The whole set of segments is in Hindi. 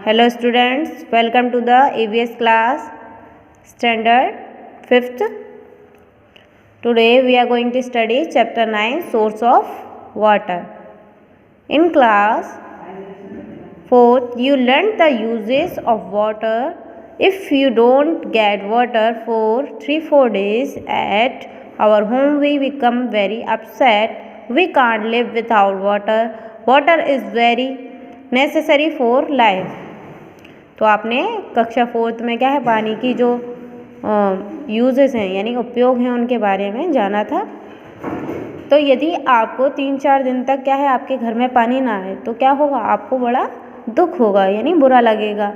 Hello students, welcome to the AVS class standard 5th. Today we are going to study chapter 9 source of water. In class 4th you learned the uses of water. If you don't get water for 3-4 days at our home we become very upset. We can't live without water. Water is very necessary for life. तो आपने कक्षा 4th में क्या है पानी की जो यूजेस हैं यानी उपयोग हैं उनके बारे में जाना था। तो यदि आपको 3-4 दिन तक क्या है आपके घर में पानी ना आए तो क्या होगा, आपको बड़ा दुख होगा यानी बुरा लगेगा।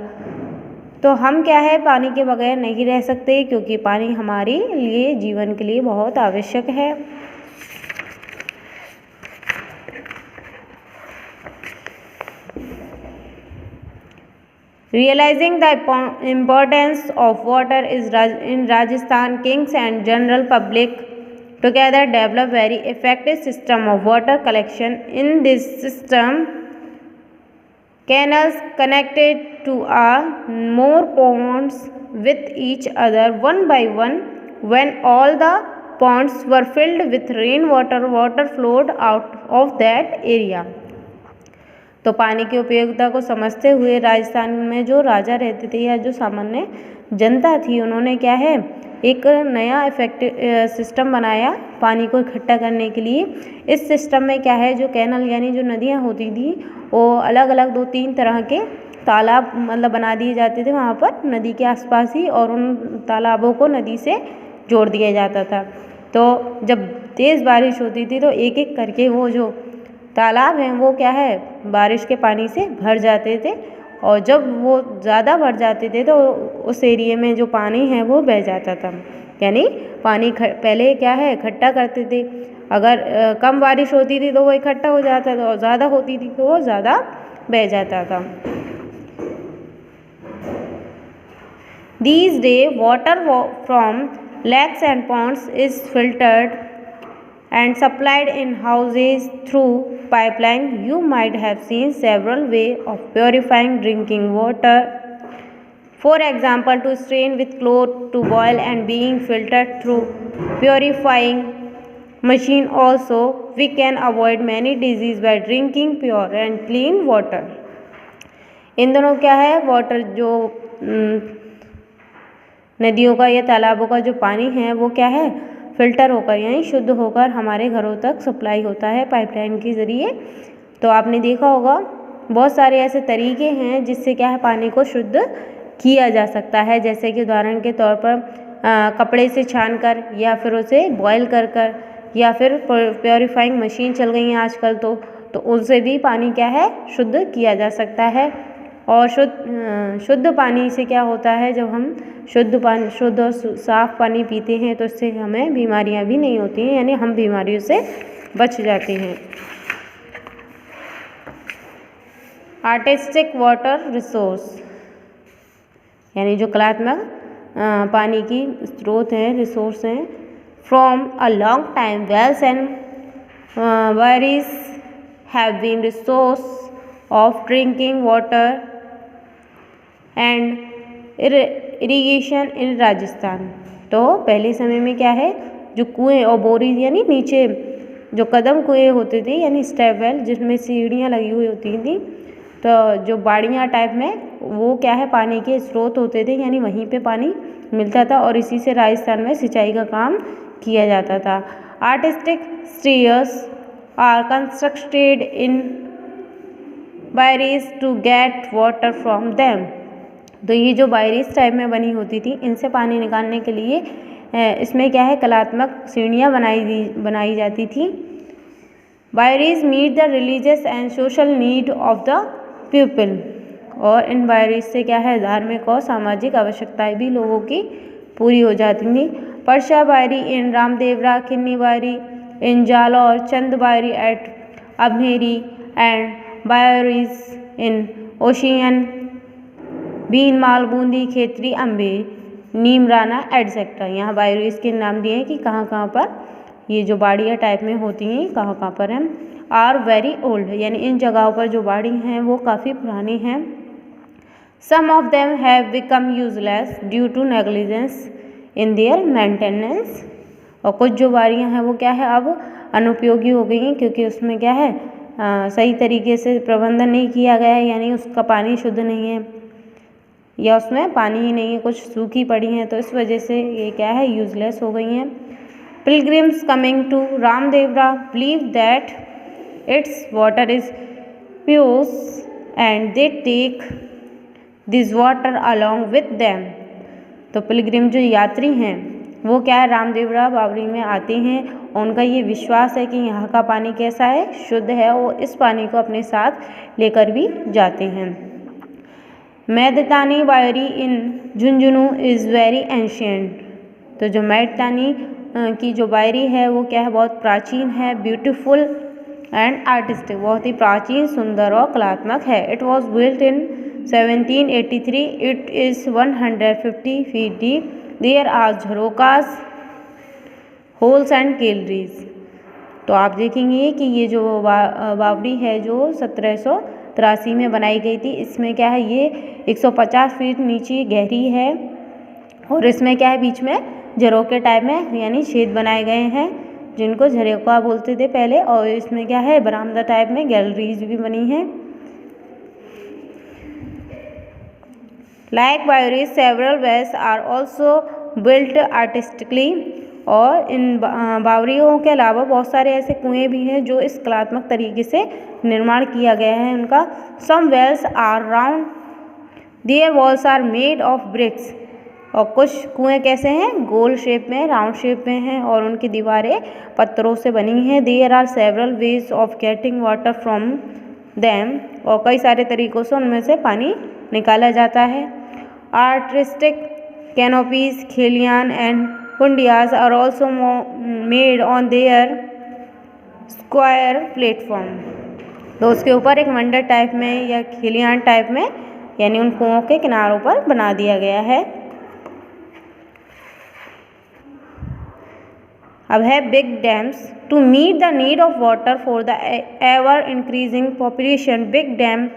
तो हम क्या है पानी के बगैर नहीं रह सकते क्योंकि पानी हमारे लिए जीवन के लिए बहुत आवश्यक है। Realizing the importance of water is in Rajasthan, kings and general public together develop very effective system of water collection. In this system, canals connected to more ponds with each other one by one. When all the ponds were filled with rainwater, water flowed out of that area. तो पानी की उपयोगिता को समझते हुए राजस्थान में जो राजा रहते थे या जो सामान्य जनता थी उन्होंने क्या है एक नया इफेक्टिव सिस्टम बनाया पानी को इकट्ठा करने के लिए। इस सिस्टम में क्या है जो कैनल यानी जो नदियाँ होती थी वो अलग अलग 2-3 तरह के तालाब मतलब बना दिए जाते थे वहाँ पर नदी के आसपास ही, और उन तालाबों को नदी से जोड़ दिया जाता था। तो जब तेज़ बारिश होती थी तो एक एक करके वो जो तालाब हैं वो क्या है बारिश के पानी से भर जाते थे, और जब वो ज़्यादा भर जाते थे तो उस एरिया में जो पानी है वो बह जाता था। यानी पानी पहले क्या है इकट्ठा करते थे, अगर कम बारिश होती थी तो वो इकट्ठा हो जाता था और ज़्यादा होती थी तो वो ज़्यादा बह जाता था। These days water from lakes and ponds is filtered and supplied in houses through pipeline. You might have seen several ways of purifying drinking water. For example, to strain with cloth, to boil and being filtered through purifying machine. Also, we can avoid many diseases by drinking pure and clean water. इन दोनों क्या है वाटर जो नदियों का या तालाबों का जो पानी है वो क्या है फ़िल्टर होकर यानी शुद्ध होकर हमारे घरों तक सप्लाई होता है पाइपलाइन के ज़रिए। तो आपने देखा होगा बहुत सारे ऐसे तरीके हैं जिससे क्या है पानी को शुद्ध किया जा सकता है, जैसे कि उदाहरण के तौर पर कपड़े से छानकर या फिर उसे बॉयल कर या फिर प्योरीफाइंग मशीन चल गई हैं आजकल तो उनसे भी पानी क्या है शुद्ध किया जा सकता है। और शुद्ध पानी से क्या होता है जब हम शुद्ध और साफ़ पानी पीते हैं तो इससे हमें बीमारियां भी नहीं होती हैं यानी हम बीमारियों से बच जाते हैं। आर्टिस्टिक वाटर रिसोर्स यानी जो कलात्मक पानी की स्रोत हैं रिसोर्स हैं। From a long time wells and वायरीज have been resource of drinking water and irrigation in Rajasthan. तो पहले समय में क्या है जो कुएं और बोरीज यानी नीचे जो कदम कुएं होते थे यानी स्टेप वेल जिसमें सीढ़ियाँ लगी हुई होती थी, तो जो बाड़ियाँ टाइप में वो क्या है पानी के स्रोत होते थे यानी वहीं पे पानी मिलता था और इसी से राजस्थान में सिंचाई का काम किया जाता था। Artistic stairs are constructed in baoris to get water from them. तो ये जो बायरीज टाइप में बनी होती थी इनसे पानी निकालने के लिए इसमें क्या है कलात्मक सीढ़ियाँ बनाई जाती थी। Baoris meet the religious and social need of the people, और इन बायरीज से क्या है धार्मिक और सामाजिक आवश्यकताएं भी लोगों की पूरी हो जाती थी। Parsha baori in Ramdevra, Khinni baori in Jalore, Chand baori at Abhaneri and baoris in Osian, Bhinmal, Bundi, Khetri, Ambe, Neemrana etcetera. यहाँ बायरीज के नाम दिए हैं कि कहाँ पर ये जो बाड़ियाँ टाइप में होती हैं कहाँ पर हैं। आर वेरी ओल्ड यानी इन जगहों पर जो बाड़ी हैं वो काफ़ी पुरानी हैं। Some of them have become useless due to negligence in their maintenance। और कुछ जो वायरियाँ हैं वो क्या है अब अनुपयोगी हो गई हैं क्योंकि उसमें क्या है सही तरीके से प्रबंधन नहीं किया गया है, यानी उसका पानी शुद्ध नहीं है या उसमें पानी ही नहीं है, कुछ सूखी पड़ी हैं, तो इस वजह से ये क्या है यूजलेस हो गई हैं। Pilgrims coming to Ramdevra believe that its water is pure and they take this water along with them। तो पिलग्रिम जो यात्री हैं वो क्या है रामदेवरा बावरी में आते हैं, उनका ये विश्वास है कि यहाँ का पानी कैसा है, शुद्ध है, वो इस पानी को अपने साथ लेकर भी जाते हैं। मैदतानी बावरी इन झुंझुनू इज़ वेरी एंशियंट। तो जो मैदतानी की जो बावरी है वो क्या है बहुत प्राचीन है, ब्यूटीफुल एंड आर्टिस्टिक, बहुत ही प्राचीन, सुंदर और कलात्मक है। It was built in 1783। It is 150 feet deep. There are jharokhas, holes and galleries. तो आप देखेंगे कि ये जो बावरी है जो 1783 में बनाई गई थी, इसमें क्या है ये 150 फीट नीचे गहरी है और इसमें क्या है बीच में झरोके टाइप में यानी छेद बनाए गए हैं जिनको झरोका बोलते थे पहले, और इसमें क्या है बरामदा टाइप में गैलरीज भी बनी हैं। Like Bayoris, several wells are also built artistically। और इन बावरियों के अलावा बहुत सारे ऐसे कुएं भी हैं जो इस कलात्मक तरीके से निर्माण किया गया है उनका। Some wells are round, their walls are made of bricks। और कुछ कुएं कैसे हैं गोल शेप में, राउंड शेप में हैं और उनकी दीवारें पत्थरों से बनी हैं। There are several ways of getting water from them। और कई सारे तरीकों से उनमें से पानी निकाला जाता है। Artistic canopies, kheliyan and kundiyas are also made on their square platform. तो उसके ऊपर एक मंडर टाइप में या खेलियान टाइप में यानी उन कुओं के किनारों पर बना दिया गया है। अब है big dams. To meet the need of water for the ever increasing population, big dam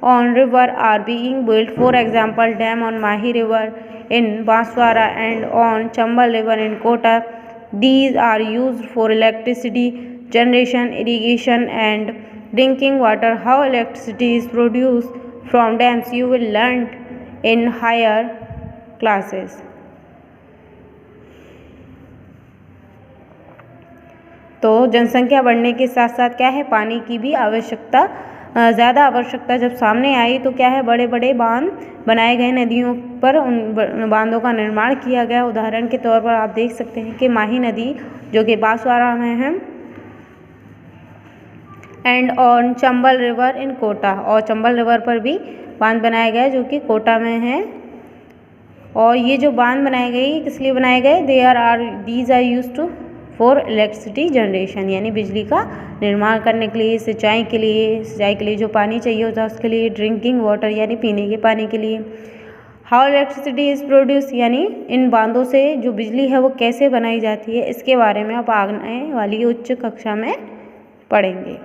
on river are being built। For example, dam on Mahi River in Banswara and on Chambal River in Kota। These are used for electricity generation, irrigation and drinking water। How electricity is produced from dams you will learn in higher classes। तो जनसंख्या बढ़ने के साथ साथ क्या है पानी की भी आवश्यकता, ज़्यादा आवश्यकता जब सामने आई तो क्या है बड़े बड़े बांध बनाए गए, नदियों पर उन बांधों का निर्माण किया गया। उदाहरण के तौर पर आप देख सकते हैं कि माही नदी जो कि बांसवाड़ा में है and on Chambal river in Kota, और चंबल रिवर पर भी बांध बनाया गया जो कि कोटा में है। और ये जो बांध बनाए गए किस लिए बनाए गए, these are used to for electricity generation, यानी बिजली का निर्माण करने के लिए, सिंचाई के लिए जो पानी चाहिए होता है उसके लिए, ड्रिंकिंग वाटर यानी पीने के पानी के लिए। हाउ इलेक्ट्रिसिटी इज़ प्रोड्यूस, यानी इन बांधों से जो बिजली है वो कैसे बनाई जाती है, इसके बारे में आप आने वाली उच्च कक्षा में पढ़ेंगे।